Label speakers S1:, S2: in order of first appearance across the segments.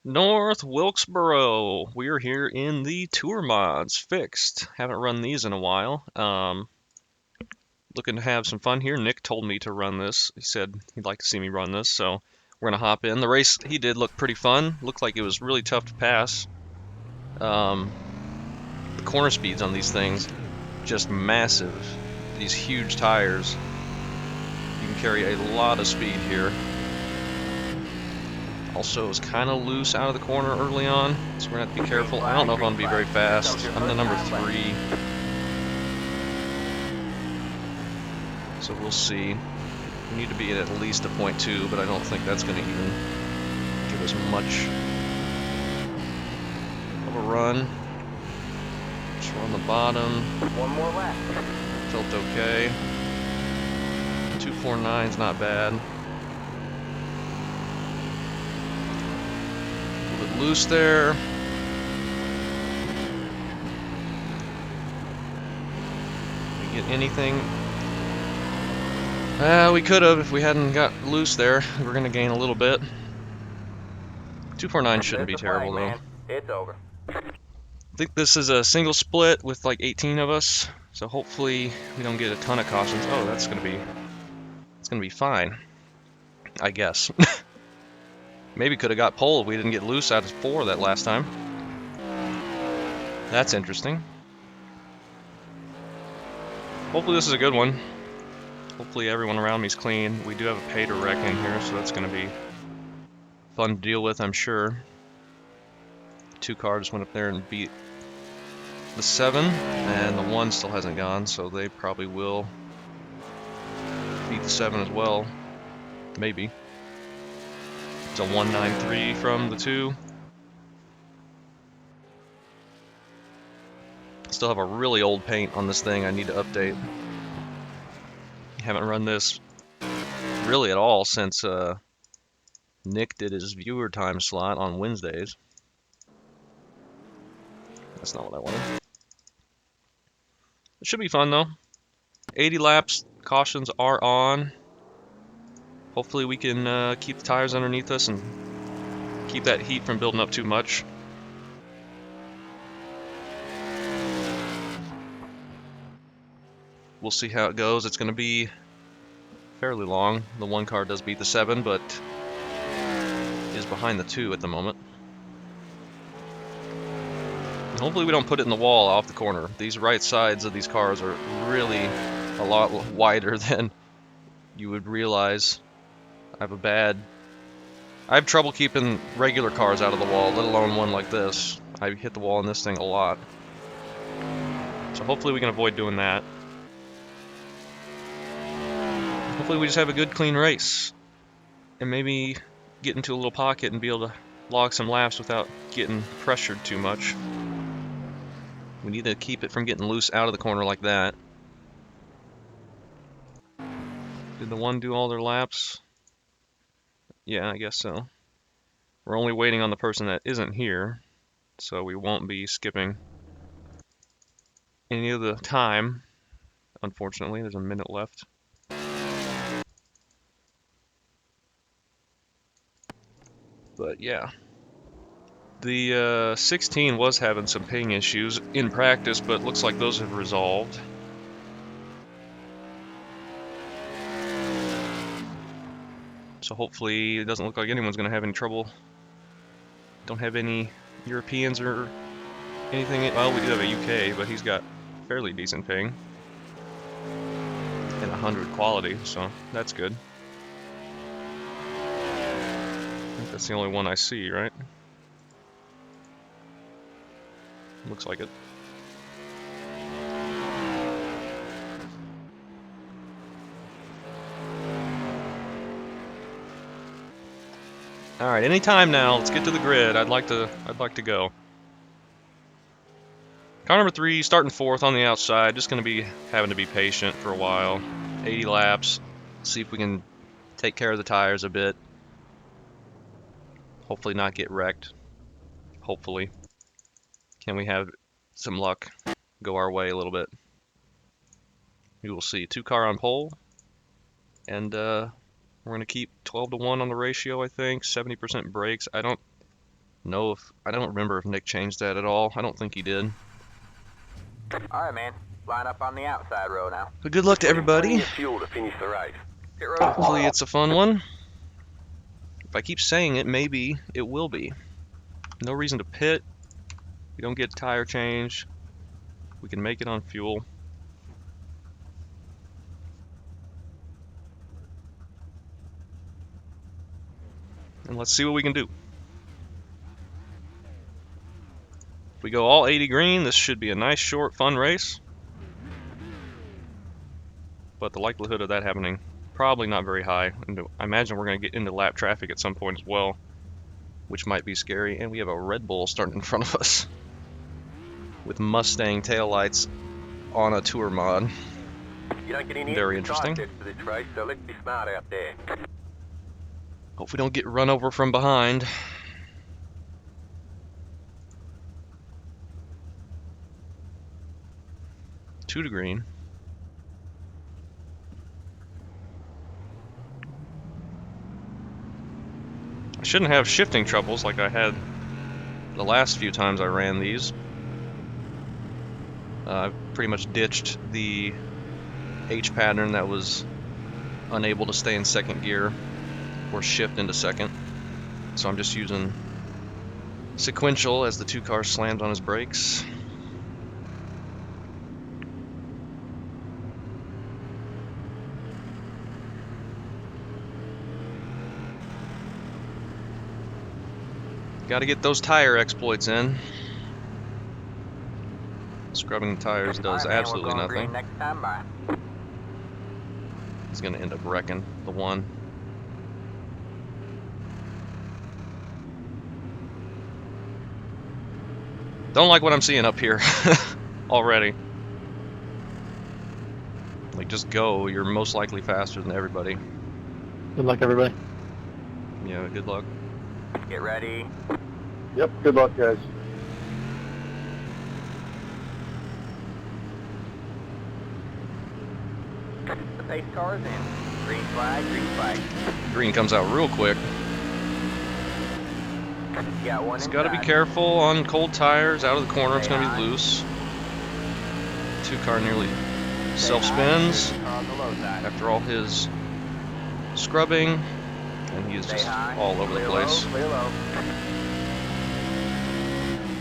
S1: North Wilkesboro. We're here in the Tour Mods Fixed. Haven't run these in a while. Looking to have some fun here. Nick told me to run this. He said he'd like to see me run this, so we're gonna hop in. The race he did look pretty fun. Looked like it was really tough to pass. Um, the corner speeds on these things just massive. These huge tires. You can carry a lot of speed here. Also, is kind of loose out of the corner early on, so we're going to have to be careful. I don't know if I'm going to be very fast. I'm the number 3. So we'll see. We need to be at least a .2, but I don't think that's going to even give us much of a run. Just on the bottom.
S2: One more lap.
S1: Felt okay. 249 is not bad. Loose there. We get anything? We could have if we hadn't got loose there. We're gonna gain a little bit. 249 shouldn't be terrible though.
S2: It's over.
S1: I think this is a single split with like 18 of us, so hopefully we don't get a ton of cautions. Oh, it's gonna be fine, I guess. Maybe could have got pole if we didn't get loose out of 4 that last time. That's interesting. Hopefully this is a good one. Hopefully everyone around me is clean. We do have a pay to wreck in here, so that's going to be fun to deal with, I'm sure. 2 cars went up there and beat the 7, and the 1 still hasn't gone, so they probably will beat the 7 as well. Maybe. It's a 193 from the 2. Still have a really old paint on this thing I need to update. Haven't run this really at all since Nick did his viewer time slot on Wednesdays. That's not what I wanted. It should be fun though. 80 laps, cautions are on. Hopefully we can keep the tires underneath us and keep that heat from building up too much. We'll see how it goes. It's going to be fairly long. The 1 car does beat the 7, but is behind the 2 at the moment. And hopefully we don't put it in the wall off the corner. These right sides of these cars are really a lot wider than you would realize. I have trouble keeping regular cars out of the wall, let alone one like this. I hit the wall in this thing a lot. So hopefully we can avoid doing that. Hopefully we just have a good, clean race. And maybe get into a little pocket and be able to log some laps without getting pressured too much. We need to keep it from getting loose out of the corner like that. Did the 1 do all their laps? Yeah, I guess so. We're only waiting on the person that isn't here, so we won't be skipping any of the time. Unfortunately, there's a minute left. But yeah. The 16 was having some ping issues in practice, but looks like those have resolved. So hopefully it doesn't look like anyone's going to have any trouble. Don't have any Europeans or anything. Well, we do have a UK, but he's got fairly decent ping. And 100 quality, so that's good. I think that's the only one I see, right? Looks like it. All right, anytime now. Let's get to the grid. I'd like to go. Car number 3, starting 4th on the outside. Just going to be having to be patient for a while. 80 laps. See if we can take care of the tires a bit. Hopefully not get wrecked. Hopefully. Can we have some luck go our way a little bit? We will see. 2 car on pole. And we're going to keep 12 to 1 on the ratio, I think. 70% brakes. I don't know if I don't remember if Nick changed that at all. I don't think he did.
S2: All right, man. Line up on the outside row now.
S1: But good luck to everybody.
S3: Plenty of fuel to finish the race.
S1: Hopefully it's a fun one. If I keep saying it, maybe it will be. No reason to pit. We don't get tire change. We can make it on fuel. And let's see what we can do. If we go all 80 green, this should be a nice, short, fun race. But the likelihood of that happening, probably not very high. And I imagine we're going to get into lap traffic at some point as well, which might be scary. And we have a Red Bull starting in front of us with Mustang taillights on a tour mod.
S3: You don't get any
S1: Very interesting.
S3: to this race, so let's be smart out there.
S1: Hope we don't get run over from behind. Two to green. I shouldn't have shifting troubles like I had the last few times I ran these. I've pretty much ditched the H pattern that was unable to stay in second gear or shift into second. So I'm just using sequential as the two cars slammed on his brakes. Got to get those tire exploits in. Scrubbing the tires does absolutely nothing. He's going to end up wrecking the one. Don't like what I'm seeing up here already. Like, just go. You're most likely faster than everybody.
S4: Good luck, everybody.
S1: Yeah, good luck.
S2: Get ready.
S4: Yep, good luck, guys.
S2: The pace car is in. Green flag, green flag.
S1: Green comes out real quick.
S2: Got one
S1: He's got to be careful on cold tires. Out of the corner, it's going to be loose. Two car nearly self-spins after all his scrubbing, and he is just all over the place.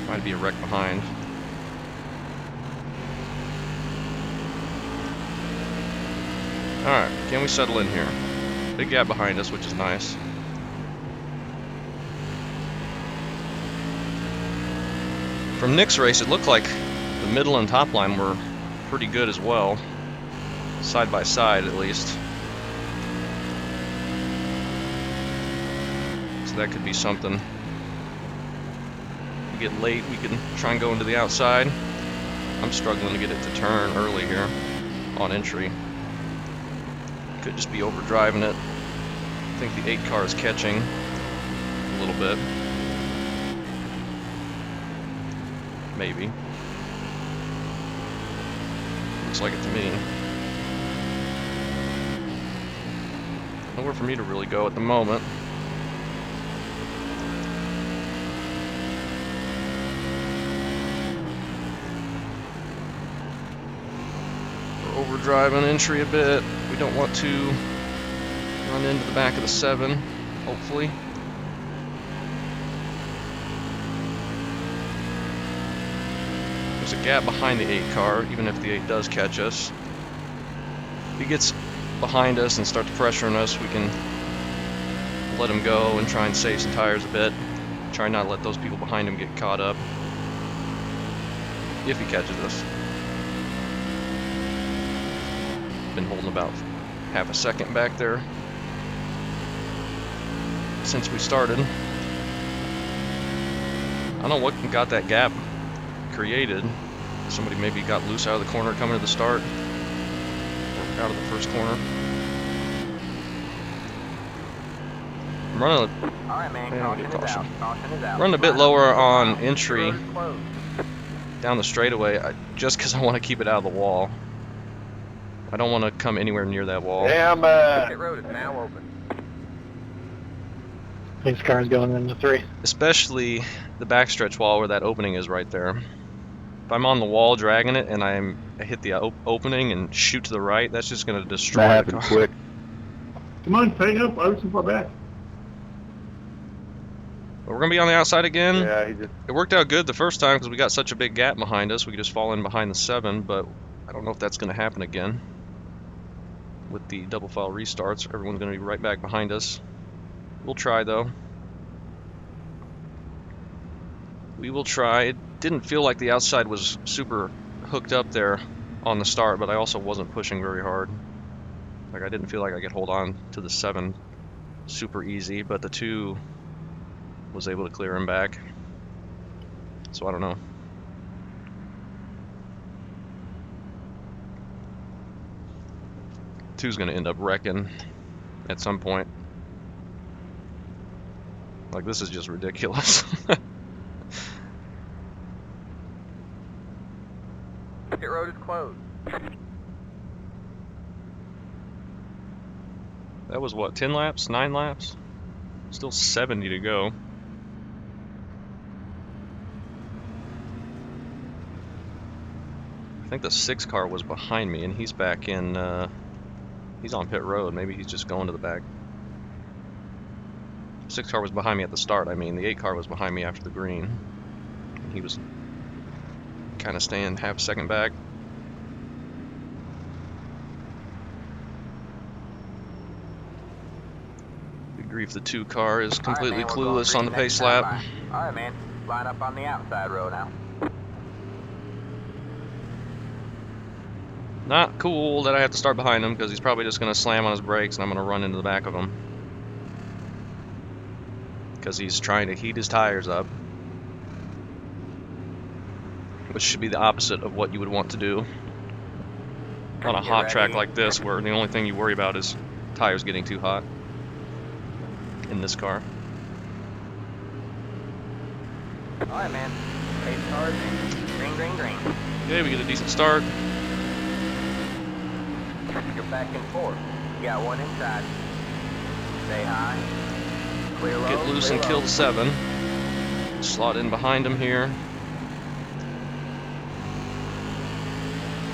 S1: Might be a wreck behind. Alright, can we settle in here? Big gap behind us, which is nice. From Nick's race, it looked like the middle and top line were pretty good as well. Side by side, at least. So that could be something. We get late, we can try and go into the outside. I'm struggling to get it to turn early here on entry. Could just be overdriving it. I think the 8 car is catching a little bit. Maybe. Looks like it to me. Nowhere for me to really go at the moment. We're overdriving entry a bit. We don't want to run into the back of the 7, hopefully. There's a gap behind the 8 car, even if the 8 does catch us. If he gets behind us and starts pressuring us, we can let him go and try and save some tires a bit. Try not to let those people behind him get caught up. If he catches us. Been holding about half a second back there since we started. I don't know what got that gap created. Somebody maybe got loose out of the corner coming to the start, or out of the first corner. I'm running running a bit lower on entry down the straightaway, just because I want to keep it out of the wall. I don't want to come anywhere near that wall.
S4: Damn
S2: Pit road is now open.
S4: These cars going into 3.
S1: Especially the backstretch wall where that opening is right there. If I'm on the wall dragging it and I hit the opening and shoot to the right, that's just going to destroy
S4: That
S1: the
S4: happened
S1: car.
S4: quick.
S5: Come on, tighten up. I was too far back.
S1: But we're going to be on the outside again.
S4: Yeah, he just.
S1: It worked out good the first time because we got such a big gap behind us. We could just fall in behind the 7, but I don't know if that's going to happen again. With the double file restarts, everyone's going to be right back behind us. We'll try, though. We will try. It didn't feel like the outside was super hooked up there on the start, but I also wasn't pushing very hard. Like, I didn't feel like I could hold on to the 7 super easy, but the 2 was able to clear him back. So I don't know. Two's going to end up wrecking at some point. Like, this is just ridiculous.
S2: Pit road is closed.
S1: That was what, 10 laps? 9 laps? Still 70 to go. I think the 6 car was behind me, and he's back in, he's on pit road. Maybe he's just going to the back. 6 car was behind me at the start, I mean. The 8 car was behind me after the green. And he was kind of staying half a second back. Good grief, the 2 car is completely
S2: All right, man, we're going
S1: clueless on the
S2: green
S1: pace
S2: next time
S1: lap.
S2: by. All right, man. Line up on the outside row now.
S1: Not cool that I have to start behind him because he's probably just going to slam on his brakes and I'm going to run into the back of him. Because he's trying to heat his tires up. Which should be the opposite of what you would want to do on a hot track like this, where the only thing you worry about is tires getting too hot in this car.
S2: All right, man. Pace cars. Green, green, green.
S1: Okay, we get a decent start.
S2: You're back and forth. You got one inside. Stay high. Clear low.
S1: Get loose
S2: clear
S1: and kill
S2: low.
S1: the 7. Slot in behind him here.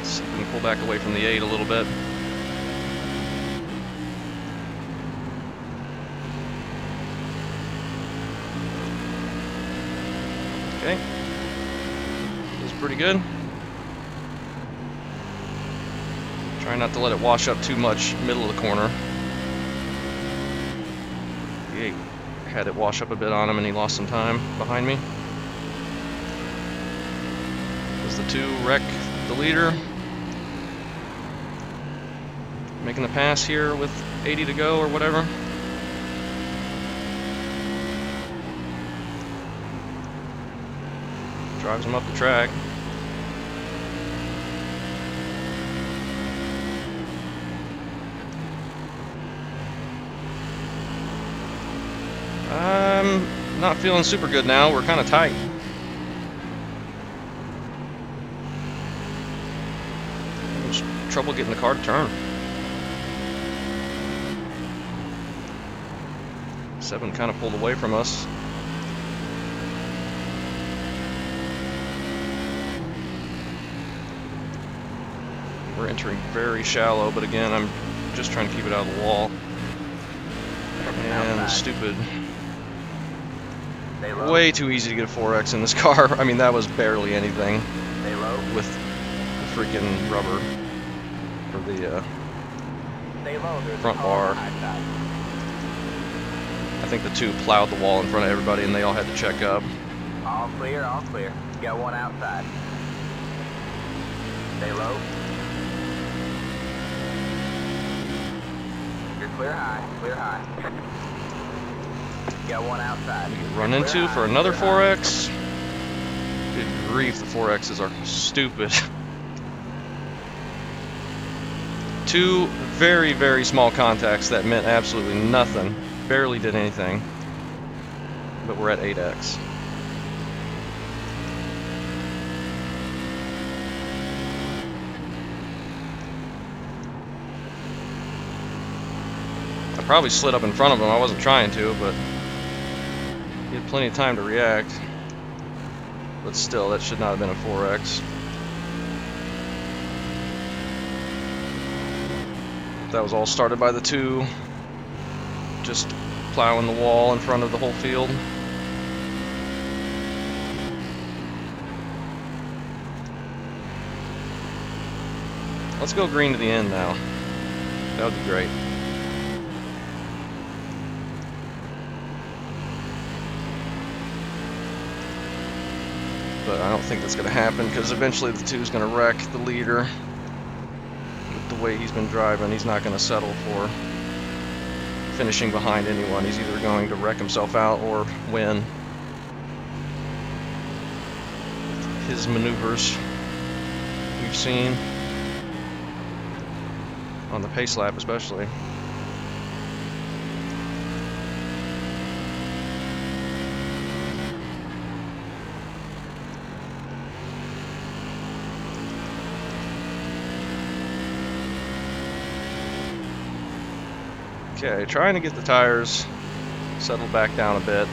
S1: See if we can pull back away from the 8 a little bit. Okay. This is pretty good. Try not to let it wash up too much middle of the corner. The 8 had it wash up a bit on him and he lost some time behind me. Does the 2 wreck the leader? Making the pass here with 80 to go or whatever. Drives him up the track. I'm not feeling super good now. We're kind of tight. There's trouble getting the car to turn. 7 kind of pulled away from us. We're entering very shallow, but again, I'm just trying to keep it out of the wall. And stupid.
S2: Stay low.
S1: Way too easy to get a 4X in this car. I mean, that was barely anything
S2: Stay low.
S1: with the freaking rubber for the
S2: Stay low. There's
S1: front
S2: a car
S1: bar.
S2: on the high side.
S1: I think the 2 plowed the wall in front of everybody and they all had to check up.
S2: All clear, all clear. You got one outside. Stay low. You're clear high, clear high. You got one outside.
S1: Run
S2: You're
S1: into
S2: clear
S1: for
S2: high,
S1: another
S2: clear high.
S1: 4X. Good grief, the 4Xs are stupid. 2 very, very small contacts that meant absolutely nothing. Barely did anything. But we're at 8X. I probably slid up in front of him. I wasn't trying to, but Had plenty of time to react. But still, that should not have been a 4X. That was all started by the 2. Just plowing the wall in front of the whole field. Let's go green to the end now. That would be great. But I don't think that's going to happen because eventually the 2 is going to wreck the leader. With the way he's been driving, he's not going to settle for finishing behind anyone. He's either going to wreck himself out or win. His maneuvers we've seen on the pace lap especially. Okay, trying to get the tires settled back down a bit,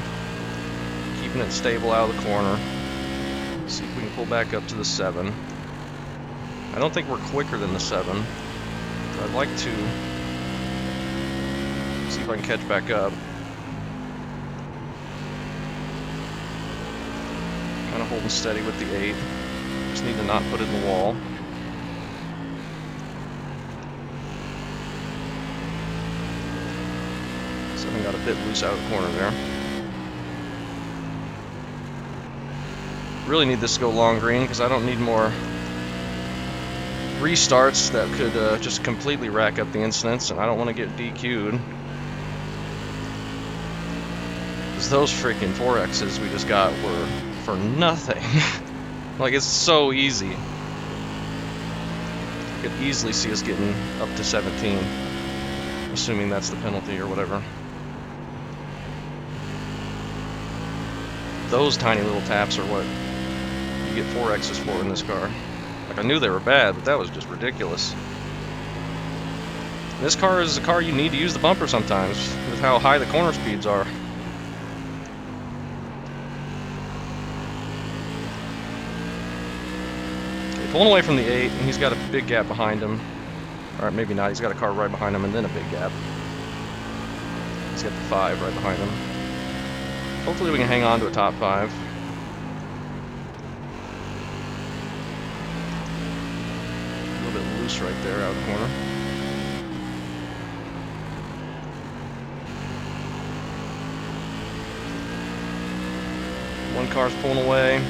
S1: keeping it stable out of the corner. See if we can pull back up to the 7. I don't think we're quicker than the 7. But I'd like to see if I can catch back up. Kind of holding steady with the 8. Just need to not put it in the wall. I got a bit loose out of the corner there. Really need this to go long green because I don't need more restarts that could just completely rack up the incidents, and I don't want to get DQ'd. Because those freaking 4Xs we just got were for nothing. Like, it's so easy. I could easily see us getting up to 17, assuming that's the penalty or whatever. Those tiny little taps are what you get 4Xs for in this car. Like, I knew they were bad, but that was just ridiculous. This car is a car you need to use the bumper sometimes, with how high the corner speeds are. Okay, pulling away from the 8, and he's got a big gap behind him. Alright, maybe not, he's got a car right behind him and then a big gap. He's got the 5 right behind him. Hopefully we can hang on to a top 5. A little bit loose right there out of the corner. One car's pulling away.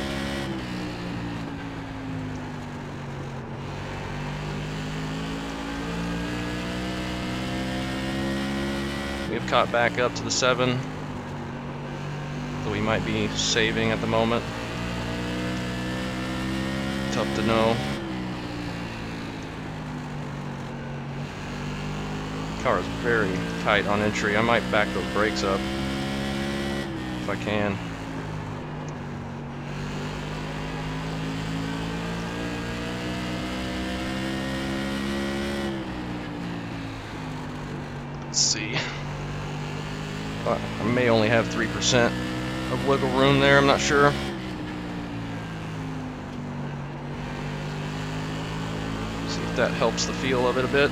S1: We have caught back up to the 7. That we might be saving at the moment. Tough to know. Car is very tight on entry. I might back those brakes up if I can. Let's see. I may only have 3% of wiggle room there, I'm not sure. See if that helps the feel of it a bit.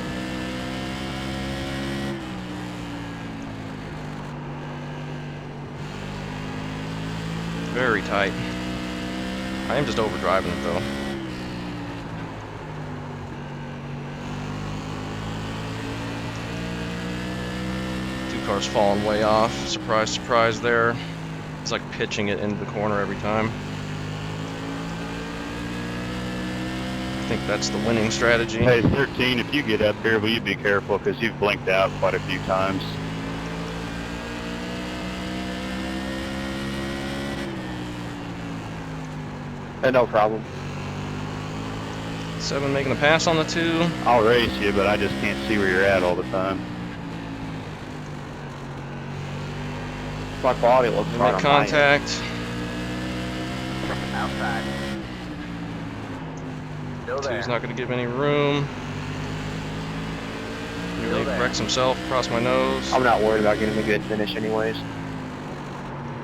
S1: Very tight. I am just overdriving it though. Two cars falling way off. Surprise, surprise there. It's like pitching it into the corner every time. I think that's the winning strategy.
S4: Hey, 13, if you get up here, will you be careful because you've blinked out quite a few times. Hey, no problem.
S1: 7 making a pass on the 2.
S4: I'll race you, but I just can't see where you're at all the time. My body looks
S1: They make contact.
S2: Outside. Still there.
S1: 2's not going to give any room. Nearly wrecks himself across my nose.
S6: I'm not worried about getting a good finish anyways.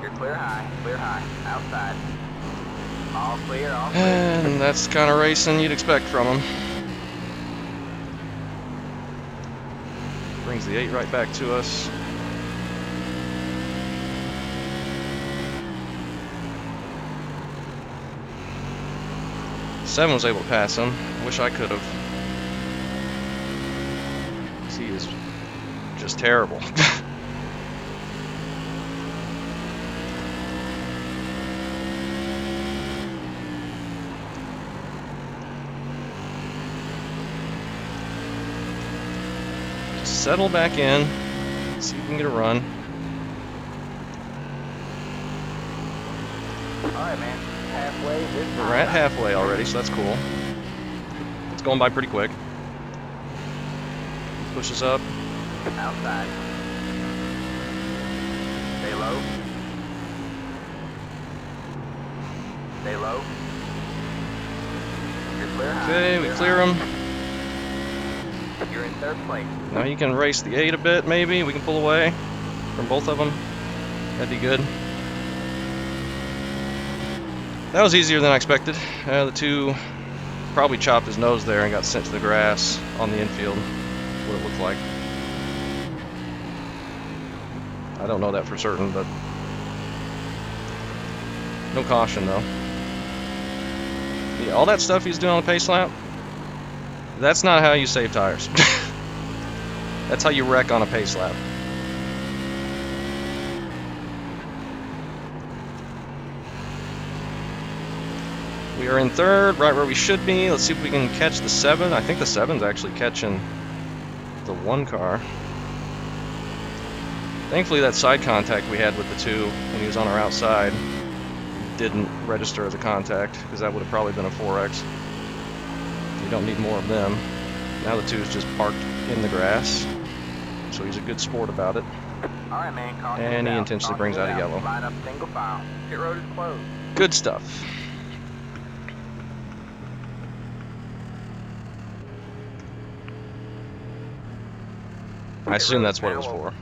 S2: You're clear high, outside. All clear, all clear.
S1: And that's the kind of racing you'd expect from him. Brings the 8 right back to us. Seven was able to pass him. Wish I could have. He is just terrible. Just settle back in. See if we can get a run.
S2: Alright, man. Halfway this time.
S1: We're at halfway already, so that's cool. It's going by pretty quick. Pushes up.
S2: Outside. Stay low. Stay low. You're clear high.
S1: Okay, we clear him.
S2: You're in third place.
S1: Now you can race the 8 a bit, maybe. We can pull away from both of them. That'd be good. That was easier than I expected. The 2 probably chopped his nose there and got sent to the grass on the infield. What it looked like. I don't know that for certain, but no caution though. Yeah, all that stuff he's doing on the pace lap, that's not how you save tires. That's how you wreck on a pace lap. We are in third, right where we should be. Let's see if we can catch the 7. I think the 7's actually catching the 1 car. Thankfully that side contact we had with the 2 when he was on our outside didn't register as a contact, because that would have probably been a 4X. You don't need more of them. Now the 2 is just parked in the grass, so he's a good sport about it.
S2: Alright, man.
S1: And he intentionally brings out a yellow.
S2: Line up single file. Pit road is closed.
S1: Good stuff. I assume that's what it was for.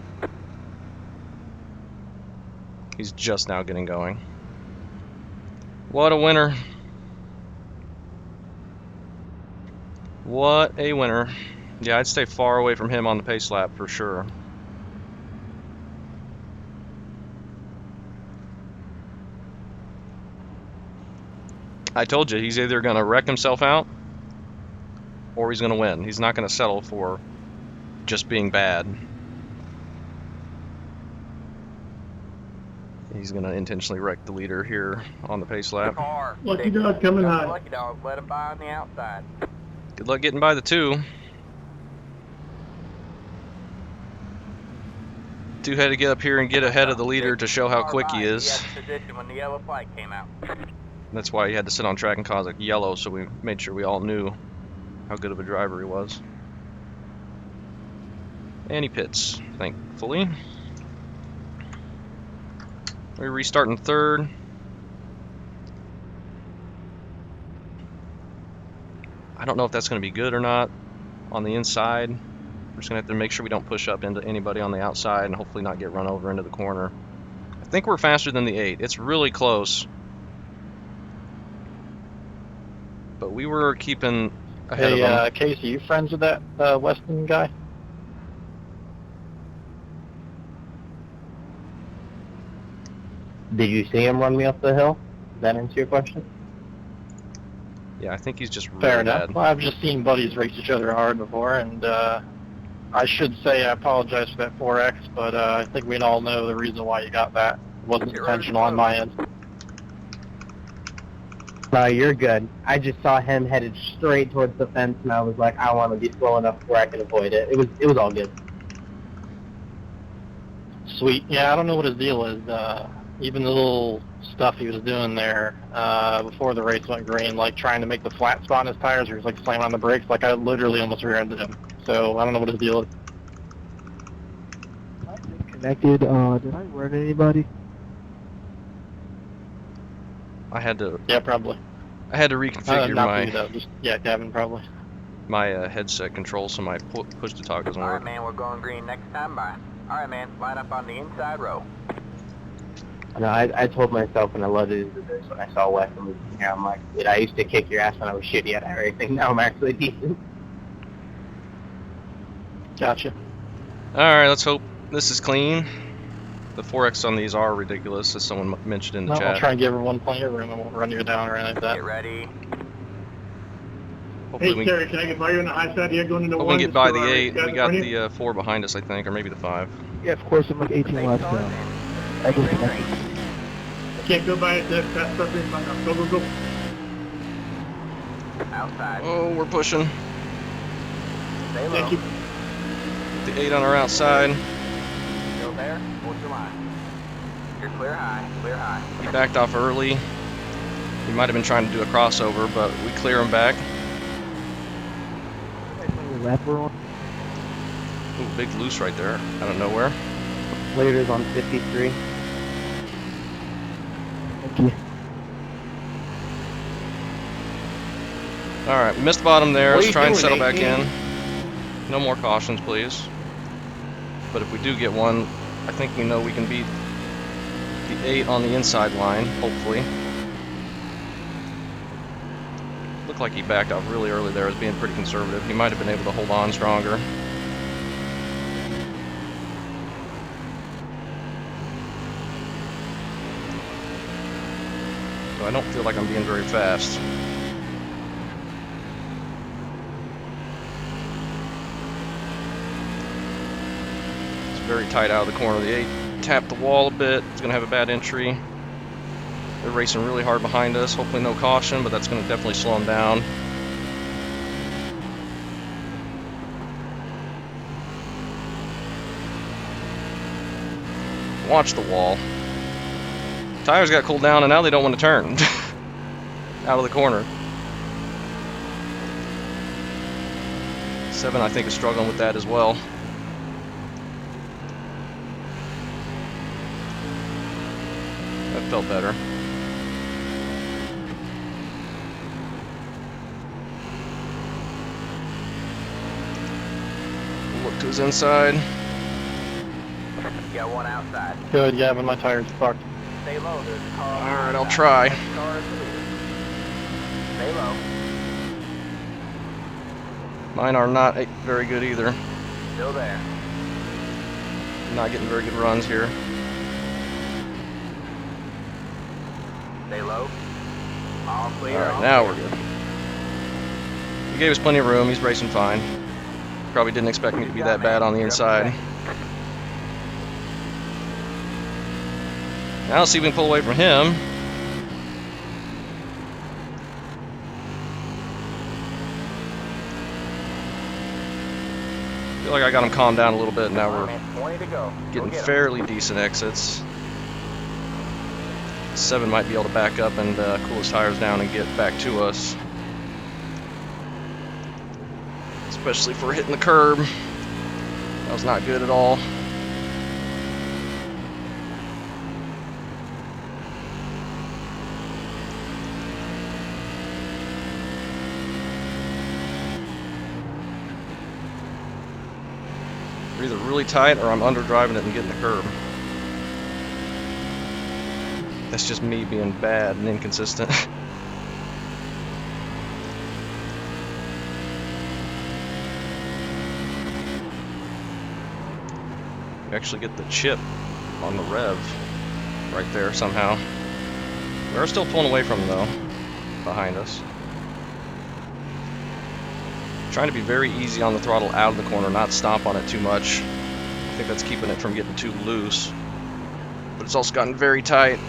S1: He's just now getting going. What a winner. What a winner. Yeah, I'd stay far away from him on the pace lap for sure. I told you, he's either going to wreck himself out or he's going to win. He's not going to settle for just being bad. He's going to intentionally wreck the leader here on the pace lap.
S5: Lucky dog coming high.
S2: Lucky dog, let him by on the outside.
S1: Good luck getting by the 2. 2 had to get up here and get ahead of the leader to show how quick he is.
S2: He had position when the yellow flag came out.
S1: That's why he had to sit on track and cause a yellow, so we made sure we all knew how good of a driver he was. And he pits, thankfully. We're restarting third. I don't know if that's going to be good or not on the inside. We're just going to have to make sure we don't push up into anybody on the outside and hopefully not get run over into the corner. I think we're faster than the 8. It's really close. But we were keeping ahead of them.
S4: Casey, you friends with that Weston guy?
S6: Did you see him run me up the hill? Does that answer your question?
S1: Yeah, I think he's just really
S4: Fair enough.
S1: bad.
S4: Well, I've just seen buddies race each other hard before, and I should say I apologize for that 4X, but I think we all know the reason why you got that. It wasn't intentional on my end.
S6: No, you're good. I just saw him headed straight towards the fence, and I was like, I want to be slow enough where I can avoid it. It was all good.
S4: Sweet. Yeah, I don't know what his deal is. Even the little stuff he was doing there before the race went green, like trying to make the flat spot in his tires, or he was like slamming on the brakes, like I literally almost rear-ended him. So I don't know what his deal is.
S6: Connected. Did I run anybody?
S1: I had to
S4: Yeah, probably.
S1: reconfigure
S4: Not
S1: my
S4: me, though. Just, yeah, Gavin, probably.
S1: my headset control so my push to talk doesn't
S2: Alright,
S1: work.
S2: man, we're going green next time by. Alright, man, line up on the inside row.
S6: No, I told myself when I loaded into this, when I saw Weston was in here, I'm like, dude, I used to kick your ass when I was shitty at iRacing. Now I'm actually decent.
S4: Gotcha.
S1: Alright, let's hope this is clean. The 4X on these are ridiculous, as someone mentioned in the
S4: No, I'll
S1: chat.
S4: try and give everyone plenty of room. I won't run you down or anything like that.
S2: Get ready.
S1: Hopefully
S5: Hey,
S1: we
S5: Terry, can I get by you on the high side here going into
S1: hope we
S5: one?
S1: can get
S5: just
S1: by
S5: so
S1: the
S5: our
S1: 8.
S5: guys
S1: We
S5: in
S1: got
S5: front of you?
S1: the 4 behind us, I think, or maybe the 5.
S7: Yeah, of course, I'm like 18
S2: Stay
S7: laps
S2: solid
S7: down.
S2: and
S7: I
S2: green, green,
S7: disconnected.
S2: green.
S5: I can't go by it. That's stuff in front of. Go, go, go.
S2: Outside.
S1: Oh, we're pushing.
S2: Stay low.
S5: Thank you.
S1: The 8 on our outside.
S2: Still there. Hold your line. You're clear high. Clear high.
S1: He backed off early. He might have been trying to do a crossover, but we clear him back.
S7: The lap we're on.
S1: Ooh, big loose right there, out of nowhere.
S6: Later's on 53.
S7: Thank you.
S1: Alright, we missed the bottom there.
S6: What are
S1: Let's
S6: you
S1: try and
S6: doing,
S1: settle back
S6: 18?
S1: in. No more cautions, please. But if we do get one, I think we know we can beat the 8 on the inside line, hopefully. Looked like he backed off really early there, was being pretty conservative. He might have been able to hold on stronger. So I don't feel like I'm being very fast. It's very tight out of the corner of the 8. Tapped the wall a bit. It's going to have a bad entry. They're racing really hard behind us. Hopefully no caution, but that's going to definitely slow them down. Watch the wall. Tires got cooled down and now they don't want to turn. Out of the corner. 7, I think, is struggling with that as well. That felt better. Look to his inside.
S2: Got one outside.
S4: Good, yeah, but my tire's fucked.
S2: Stay low. There's a car.
S1: Alright, I'll
S2: outside.
S1: try.
S2: Car is the leader. Stay low.
S1: Mine are not very good either.
S2: Still there.
S1: Not getting very good runs here.
S2: Stay low. All clear.
S1: Alright,
S2: all
S1: now
S2: clear.
S1: we're good. He gave us plenty of room. He's racing fine. Probably didn't expect me to be that bad on the inside. Now let's see if we can pull away from him. Feel like I got him calmed down a little bit. Now we're
S2: 20 to go.
S1: getting
S2: Go get 'em.
S1: fairly decent exits. 7 might be able to back up and cool his tires down and get back to us. Especially if we're hitting the curb. That was not good at all. They're either really tight or I'm underdriving it and getting the curb. That's just me being bad and inconsistent. We actually get the chip on the rev right there somehow. We are still pulling away from them though, behind us. Trying to be very easy on the throttle out of the corner, not stomp on it too much. I think that's keeping it from getting too loose. But it's also gotten very tight.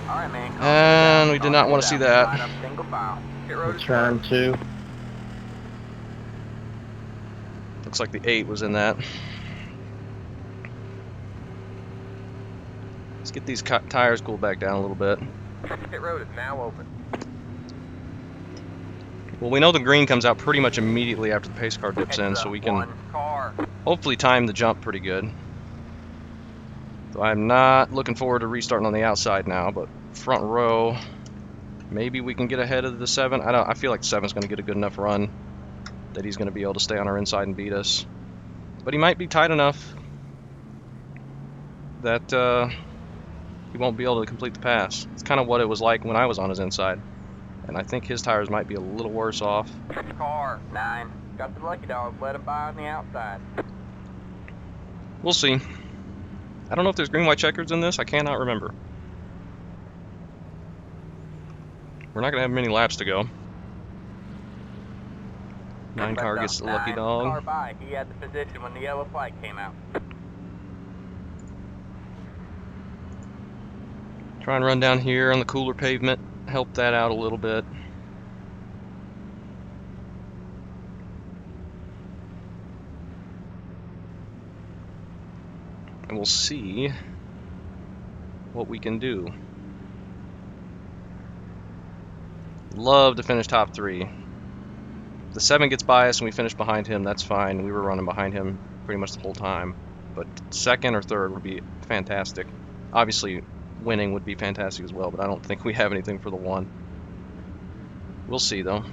S2: All right, man.
S1: And we did not want to see that.
S2: Line up single file. Pit road is
S4: Turn 2.
S1: Looks like the 8 was in that. Let's get these tires cooled back down a little bit.
S2: Pit road is now open.
S1: Well, we know the green comes out pretty much immediately after the pace car dips in,
S2: Heads
S1: so
S2: up,
S1: we can
S2: one car.
S1: hopefully time the jump pretty good. So I'm not looking forward to restarting on the outside now, but front row, maybe we can get ahead of the 7. I feel like the 7's going to get a good enough run that he's going to be able to stay on our inside and beat us. But he might be tight enough that he won't be able to complete the pass. It's kind of what it was like when I was on his inside. And I think his tires might be a little worse off.
S2: Car 9. Got the lucky dog. Let him by on the outside.
S1: We'll see. I don't know if there's green white checkers in this. I cannot remember. We're not going to have many laps to go. 9 car gets the lucky dog.
S2: Car by. He had the position when the yellow flag came out.
S1: Try and run down here on the cooler pavement. Help that out a little bit. And we'll see what we can do. Love to finish top 3. If the 7 gets by us and we finish behind him, that's fine. We were running behind him pretty much the whole time. But 2nd or 3rd would be fantastic. Obviously, winning would be fantastic as well, but I don't think we have anything for the 1. We'll see, though.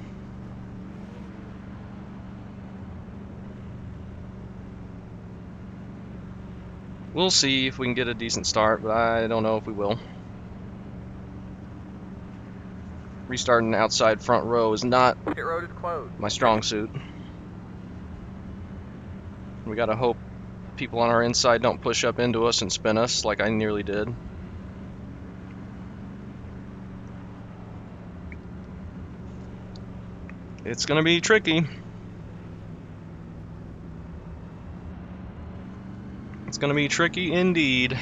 S1: We'll see if we can get a decent start, but I don't know if we will. Restarting outside front row is not
S2: Pit road is closed.
S1: my strong suit. We gotta hope people on our inside don't push up into us and spin us like I nearly did. It's gonna be tricky. It's gonna be tricky indeed.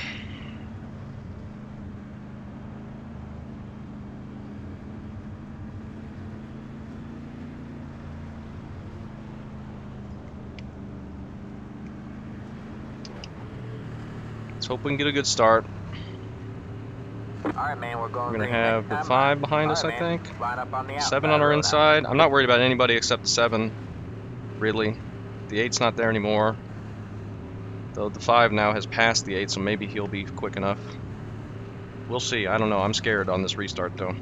S1: Let's hope we can get a good start.
S2: Alright, man, we're going
S1: We're gonna
S2: green
S1: have
S2: next
S1: the
S2: time.
S1: 5 behind us, I
S2: Alright, man.
S1: think.
S2: Line up on the
S1: 7
S2: outside
S1: on our
S2: road
S1: inside.
S2: out.
S1: I'm not worried about anybody except the 7, really. The 8's not there anymore. Though the 5 now has passed the 8, so maybe he'll be quick enough. We'll see. I don't know. I'm scared on this restart, though.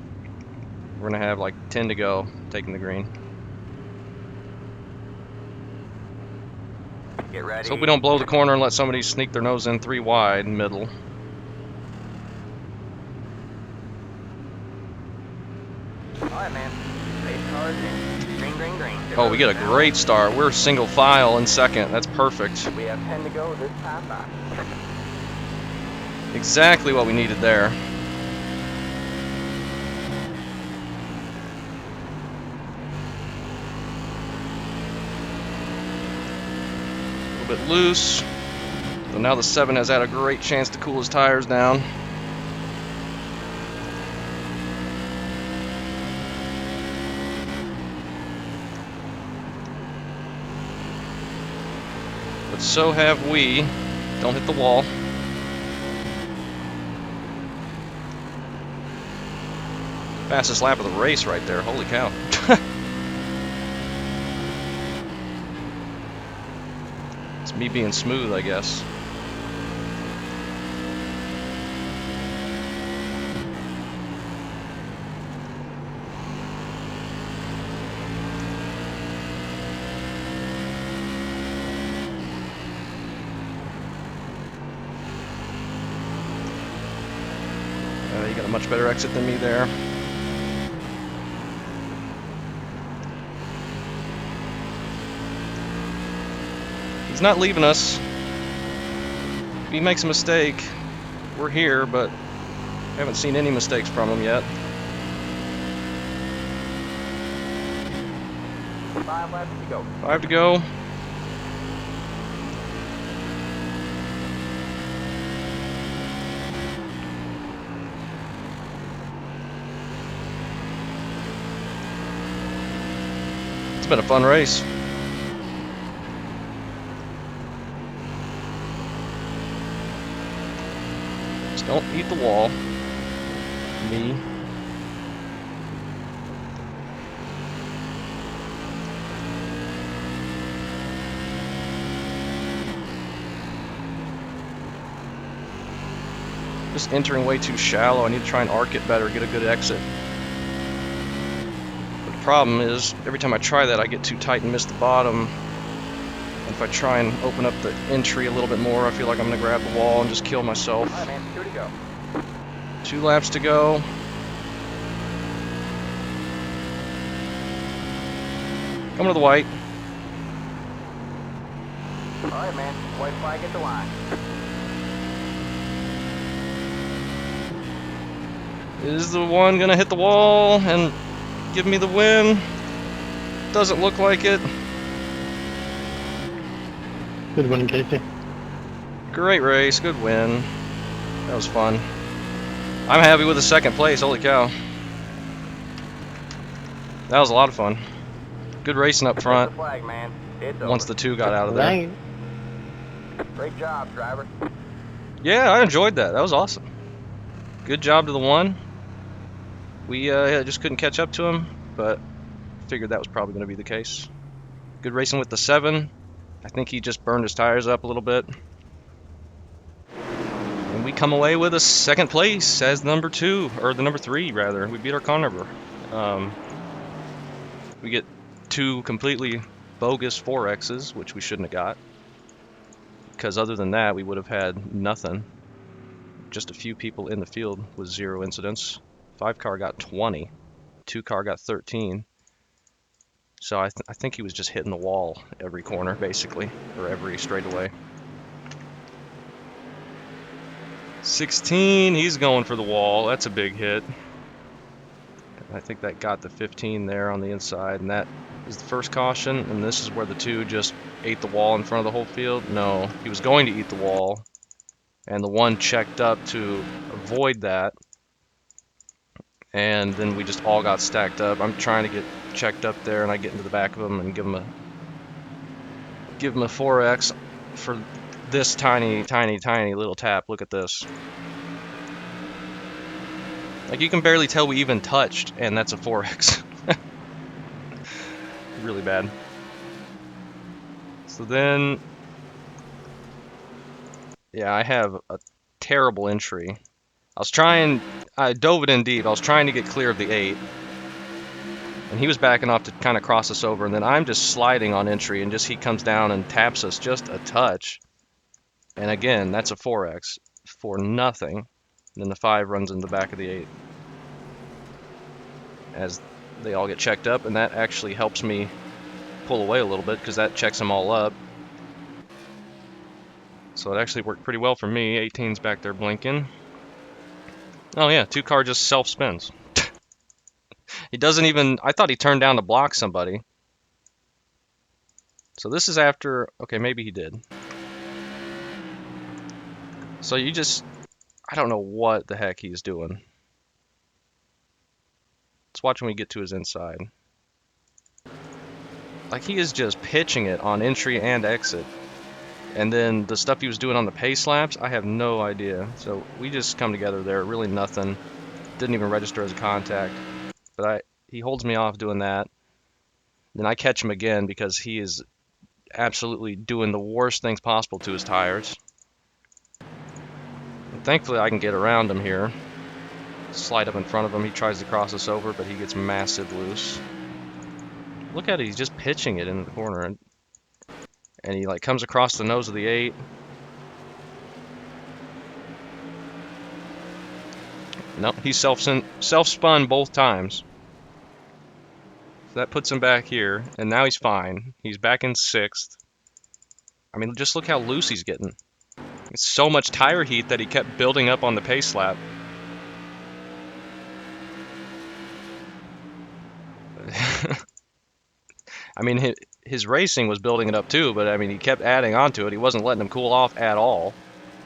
S1: We're gonna have like 10 to go, taking the green.
S2: Get ready.
S1: Let's hope we don't blow the corner and let somebody sneak their nose in 3 wide, middle.
S2: Alright, man. Base cars in. Green, green, green.
S1: Oh, we get a great start. We're single file in 2nd. That's perfect.
S2: We have 10 to go this time by.
S1: Exactly what we needed there. A little bit loose. So now the 7 has had a great chance to cool his tires down. But so have we. Don't hit the wall. Fastest lap of the race right there. Holy cow. It's me being smooth, I guess. You got a much better exit than me there. He's not leaving us. If he makes a mistake, we're here, but I haven't seen any mistakes from him yet.
S2: 5 laps to go.
S1: 5 to go. It's been a fun race. Just don't eat the wall. Me. Just entering way too shallow. I need to try and arc it better, get a good exit. But the problem is, every time I try that, I get too tight and miss the bottom. And if I try and open up the entry a little bit more, I feel like I'm going to grab the wall and just kill myself.
S2: All right, man. 2 to go.
S1: 2 laps to go. Coming to the white.
S2: All right, man. White flag at the line.
S1: Is the one going to hit the wall and give me the win? Doesn't look like it.
S4: Good win, Casey.
S1: Great race, good win. That was fun. I'm happy with the 2nd place, holy cow. That was a lot of fun. Good racing up
S2: Take
S1: front
S2: the flag, man. It's
S1: once
S2: over.
S1: the 2 got out of there.
S4: Dang.
S2: Great job, driver.
S1: Yeah, I enjoyed that. That was awesome. Good job to the 1. We just couldn't catch up to him, but figured that was probably going to be the case. Good racing with the 7. I think he just burned his tires up a little bit. And we come away with a 2nd place as number 2, or the number 3 rather. We beat our car number. We get 2 completely bogus 4Xs, which we shouldn't have got. Because other than that, we would have had nothing. Just a few people in the field with 0 incidents. 5 car got 20. 2 car got 13. So I think he was just hitting the wall every corner, basically, or every straightaway. 16, he's going for the wall. That's a big hit. I think that got the 15 there on the inside, and that is the first caution. And this is where the 2 just ate the wall in front of the whole field. No, he was going to eat the wall, and the 1 checked up to avoid that. And then we just all got stacked up. I'm trying to get checked up there, and I get into the back of him and give him a 4X for this tiny little tap. Look at this. Like, you can barely tell we even touched, and that's a 4X. Really bad. So then, yeah, I have a terrible entry. I dove it in deep. I was trying to get clear of the 8. And he was backing off to kind of cross us over. And then I'm just sliding on entry, and he comes down and taps us just a touch. And again, that's a 4X for nothing. And then the 5 runs in the back of the 8. As they all get checked up. And that actually helps me pull away a little bit, because that checks them all up. So it actually worked pretty well for me. 18's back there blinking. Oh yeah, 2 car just self-spins. He doesn't even... I thought he turned down to block somebody. So this is after... Okay, maybe he did. So you just... I don't know what the heck he's doing. Let's watch when we get to his inside. Like, he is just pitching it on entry and exit. And then the stuff he was doing on the pace laps, I have no idea. So we just come together there, really nothing. Didn't even register as a contact. But he holds me off doing that. Then I catch him again because he is absolutely doing the worst things possible to his tires. And thankfully I can get around him here. Slide up in front of him. He tries to cross us over, but he gets massive loose. Look at it, he's just pitching it into the corner. And he like comes across the nose of the 8. No, he self-spun both times. So that puts him back here, and now he's fine. He's back in 6th. I mean, just look how loose he's getting. It's so much tire heat that he kept building up on the pace lap. I mean, his racing was building it up too, but I mean, he kept adding onto it. He wasn't letting him cool off at all.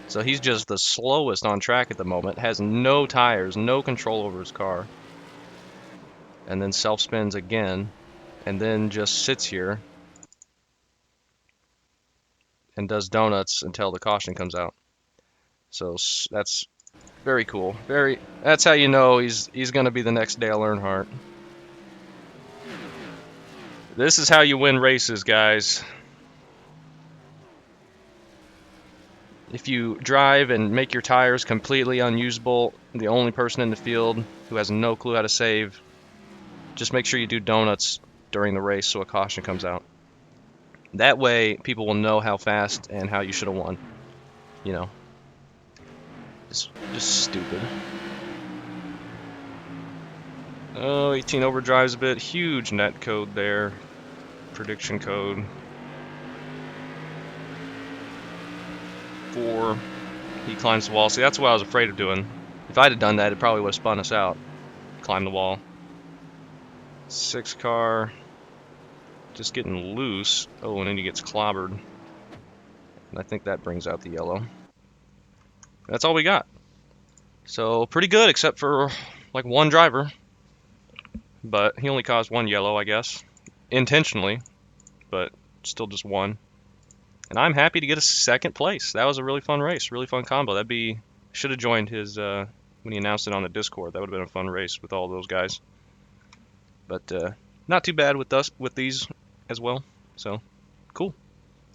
S1: So he's just the slowest on track at the moment, has no tires, no control over his car. And then self-spins again, and then just sits here and does donuts until the caution comes out. So that's very cool. That's how you know he's going to be the next Dale Earnhardt. This is how you win races, guys. If you drive and make your tires completely unusable, the only person in the field who has no clue how to save, just make sure you do donuts during the race so a caution comes out. That way, people will know how fast and how you should have won. You know, it's just stupid. Oh, 18 overdrives a bit. Huge net code there. Prediction code. 4. He climbs the wall. See, that's what I was afraid of doing. If I'd have done that, it probably would have spun us out. Climb the wall. 6 car. Just getting loose. Oh, and then he gets clobbered. And I think that brings out the yellow. That's all we got. So, pretty good, except for like one driver. But he only caused 1 yellow, I guess. Intentionally. But still just 1. And I'm happy to get a 2nd place. That was a really fun race, really fun combo. That'd be, should have joined his when he announced it on the Discord. That would have been a fun race with all those guys. But not too bad with these as well. So cool.